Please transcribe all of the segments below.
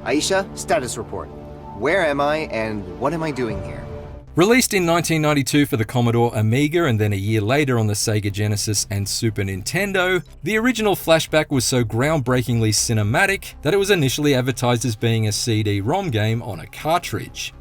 Aisha, status report. Where am I and what am I doing here? Released in 1992 for the Commodore Amiga and then a year later on the Sega Genesis and Super Nintendo, the original Flashback was so groundbreakingly cinematic that it was initially advertised as being a CD-ROM game on a cartridge.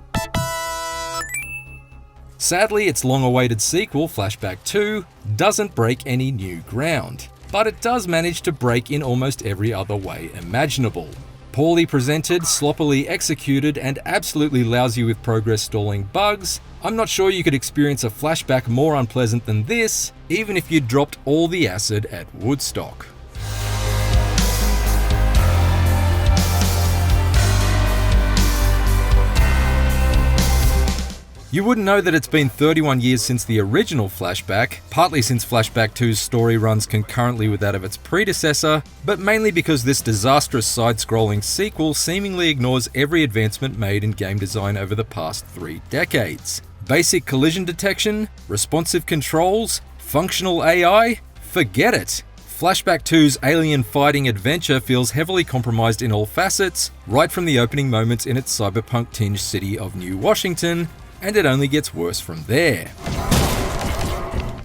Sadly, its long-awaited sequel, Flashback 2, doesn't break any new ground, but it does manage to break in almost every other way imaginable. Poorly presented, sloppily executed, and absolutely lousy with progress stalling bugs, I'm not sure you could experience a Flashback more unpleasant than this, even if you dropped all the acid at Woodstock. You wouldn't know that it's been 31 years since the original Flashback, partly since Flashback 2's story runs concurrently with that of its predecessor, but mainly because this disastrous side-scrolling sequel seemingly ignores every advancement made in game design over the past 3 decades. Basic collision detection, responsive controls, functional AI? Forget it! Flashback 2's alien fighting adventure feels heavily compromised in all facets, right from the opening moments in its cyberpunk-tinged city of New Washington, and it only gets worse from there.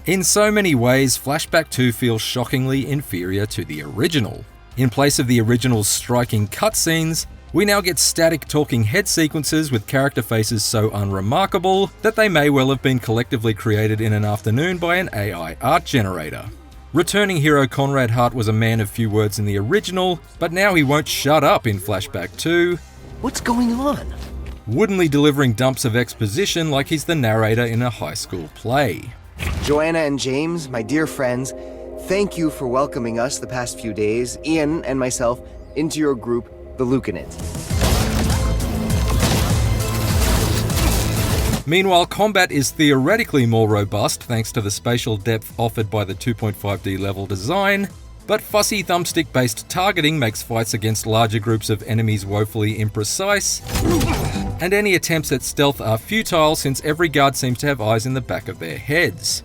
In so many ways, Flashback 2 feels shockingly inferior to the original. In place of the original's striking cutscenes, we now get static talking head sequences with character faces so unremarkable that they may well have been collectively created in an afternoon by an AI art generator. Returning hero Conrad Hart was a man of few words in the original, but now he won't shut up in Flashback 2. What's going on? Woodenly delivering dumps of exposition like he's the narrator in a high school play. Joanna and James, my dear friends, thank you for welcoming us the past few days, Ian and myself, into your group, the Lucanate. Meanwhile, combat is theoretically more robust thanks to the spatial depth offered by the 2.5D level design, but fussy thumbstick-based targeting makes fights against larger groups of enemies woefully imprecise, and any attempts at stealth are futile since every guard seems to have eyes in the back of their heads.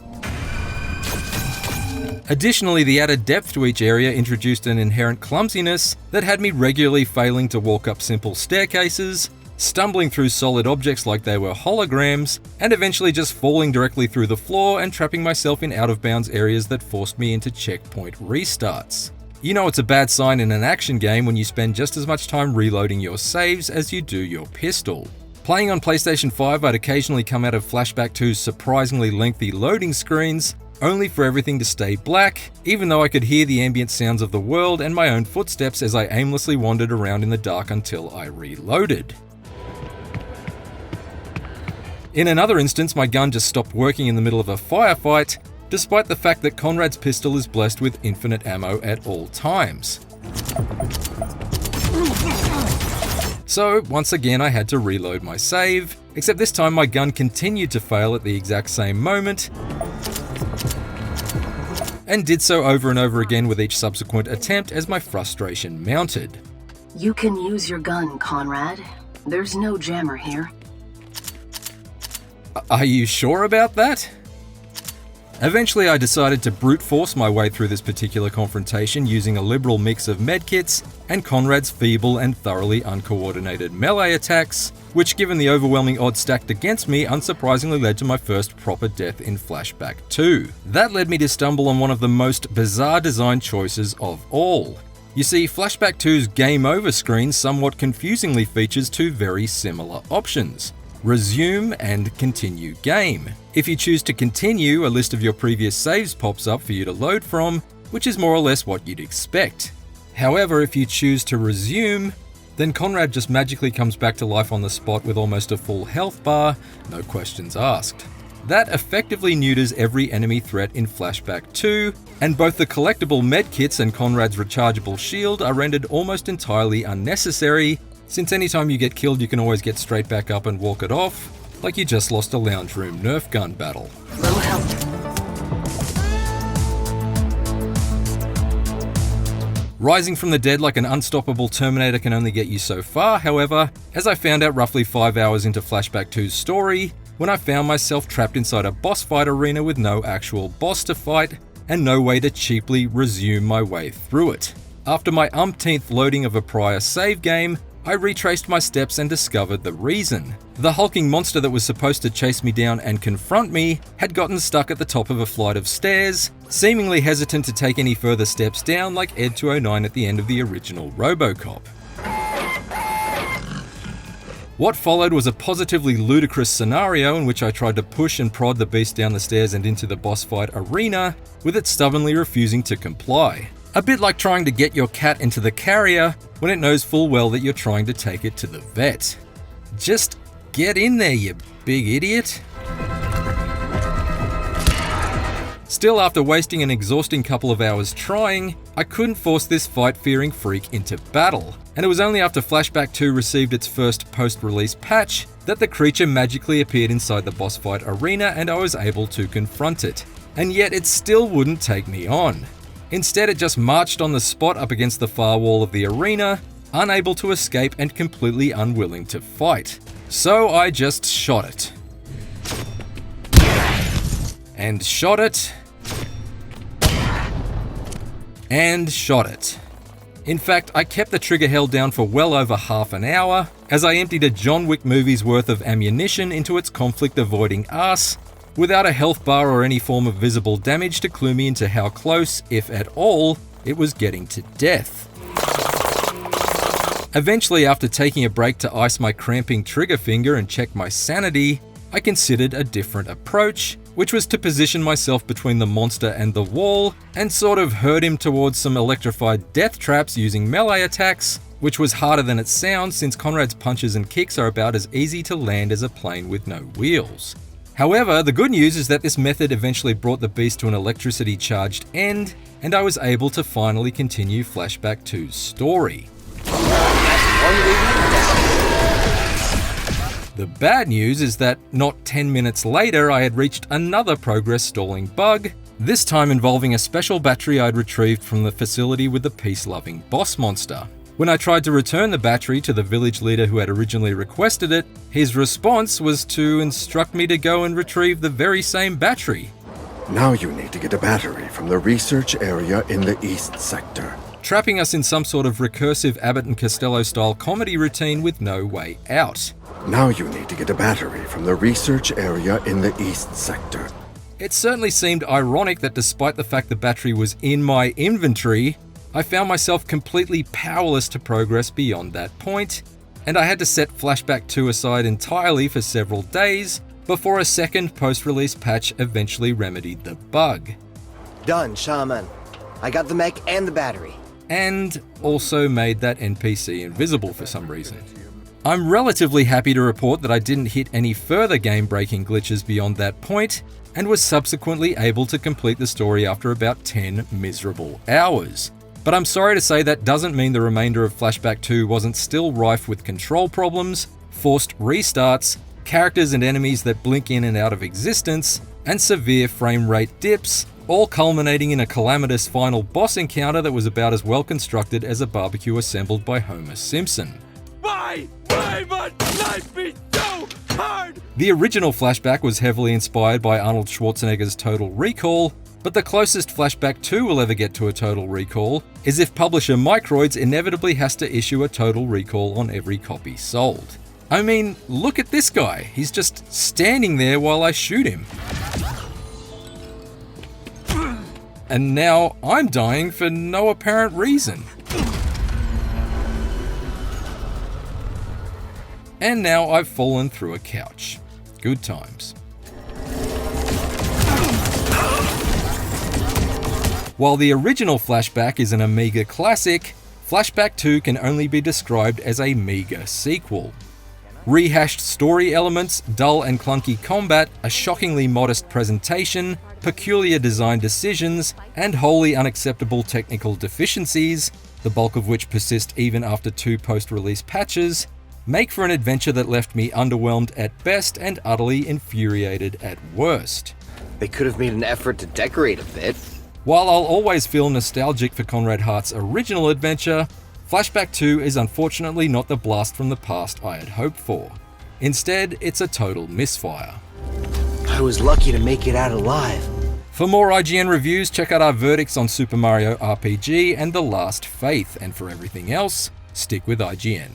Additionally, the added depth to each area introduced an inherent clumsiness that had me regularly failing to walk up simple staircases, stumbling through solid objects like they were holograms, and eventually just falling directly through the floor and trapping myself in out-of-bounds areas that forced me into checkpoint restarts. You know it's a bad sign in an action game when you spend just as much time reloading your saves as you do your pistol. Playing on PlayStation 5, I'd occasionally come out of Flashback 2's surprisingly lengthy loading screens, only for everything to stay black, even though I could hear the ambient sounds of the world and my own footsteps as I aimlessly wandered around in the dark until I reloaded. In another instance, my gun just stopped working in the middle of a firefight, despite the fact that Conrad's pistol is blessed with infinite ammo at all times. So, once again I had to reload my save, except this time my gun continued to fail at the exact same moment, and did so over and over again with each subsequent attempt as my frustration mounted. You can use your gun, Conrad. There's no jammer here. Are you sure about that? Eventually I decided to brute force my way through this particular confrontation using a liberal mix of medkits and Conrad's feeble and thoroughly uncoordinated melee attacks, which given the overwhelming odds stacked against me unsurprisingly led to my first proper death in Flashback 2. That led me to stumble on one of the most bizarre design choices of all. You see, Flashback 2's Game Over screen somewhat confusingly features two very similar options: resume and continue game. If you choose to continue, a list of your previous saves pops up for you to load from, which is more or less what you'd expect. However, if you choose to resume, then Conrad just magically comes back to life on the spot with almost a full health bar, no questions asked. That effectively neuters every enemy threat in Flashback 2, and both the collectible medkits and Conrad's rechargeable shield are rendered almost entirely unnecessary, since anytime you get killed you can always get straight back up and walk it off, like you just lost a lounge room Nerf gun battle. Low health. Rising from the dead like an unstoppable Terminator can only get you so far, however, as I found out roughly 5 hours into Flashback 2's story, when I found myself trapped inside a boss fight arena with no actual boss to fight, and no way to cheaply resume my way through it. After my umpteenth loading of a prior save game, I retraced my steps and discovered the reason. The hulking monster that was supposed to chase me down and confront me had gotten stuck at the top of a flight of stairs, seemingly hesitant to take any further steps down like Ed 209 at the end of the original RoboCop. What followed was a positively ludicrous scenario in which I tried to push and prod the beast down the stairs and into the boss fight arena, with it stubbornly refusing to comply. A bit like trying to get your cat into the carrier when it knows full well that you're trying to take it to the vet. Just get in there, you big idiot. Still, after wasting an exhausting couple of hours trying, I couldn't force this fight-fearing freak into battle, and it was only after Flashback 2 received its first post-release patch that the creature magically appeared inside the boss fight arena and I was able to confront it. And yet it still wouldn't take me on. Instead, it just marched on the spot up against the far wall of the arena, unable to escape and completely unwilling to fight. So I just shot it. And shot it. And shot it. In fact, I kept the trigger held down for well over half an hour as I emptied a John Wick movie's worth of ammunition into its conflict-avoiding ass, without a health bar or any form of visible damage to clue me into how close, if at all, it was getting to death. Eventually, after taking a break to ice my cramping trigger finger and check my sanity, I considered a different approach, which was to position myself between the monster and the wall and sort of herd him towards some electrified death traps using melee attacks, which was harder than it sounds since Conrad's punches and kicks are about as easy to land as a plane with no wheels. However, the good news is that this method eventually brought the beast to an electricity-charged end, and I was able to finally continue Flashback 2's story. The bad news is that not 10 minutes later I had reached another progress stalling bug, this time involving a special battery I'd retrieved from the facility with the peace-loving boss monster. When I tried to return the battery to the village leader who had originally requested it, his response was to instruct me to go and retrieve the very same battery. Now you need to get a battery from the research area in the east sector. Trapping us in some sort of recursive Abbott and Costello-style comedy routine with no way out. Now you need to get a battery from the research area in the east sector. It certainly seemed ironic that despite the fact the battery was in my inventory, I found myself completely powerless to progress beyond that point, and I had to set Flashback 2 aside entirely for several days before a second post-release patch eventually remedied the bug. Done, Shaman. I got the mech and the battery. And also made that NPC invisible for some reason. I'm relatively happy to report that I didn't hit any further game-breaking glitches beyond that point, and was subsequently able to complete the story after about 10 miserable hours. But I'm sorry to say that doesn't mean the remainder of Flashback 2 wasn't still rife with control problems, forced restarts, characters and enemies that blink in and out of existence, and severe frame rate dips, all culminating in a calamitous final boss encounter that was about as well constructed as a barbecue assembled by Homer Simpson. Why must life be so hard? The original Flashback was heavily inspired by Arnold Schwarzenegger's Total Recall, but the closest Flashback 2 will ever get to a Total Recall is if publisher Microids inevitably has to issue a Total Recall on every copy sold. I mean, look at this guy. He's just standing there while I shoot him. And now I'm dying for no apparent reason. And now I've fallen through a couch. Good times. While the original Flashback is an Amiga classic, Flashback 2 can only be described as a meagre sequel. Rehashed story elements, dull and clunky combat, a shockingly modest presentation, peculiar design decisions, and wholly unacceptable technical deficiencies, the bulk of which persist even after 2 post-release patches, make for an adventure that left me underwhelmed at best and utterly infuriated at worst. They could have made an effort to decorate a bit. While I'll always feel nostalgic for Conrad Hart's original adventure, Flashback 2 is unfortunately not the blast from the past I had hoped for. Instead, it's a total misfire. I was lucky to make it out alive. For more IGN reviews, check out our verdicts on Super Mario RPG and The Last Faith, and for everything else, stick with IGN.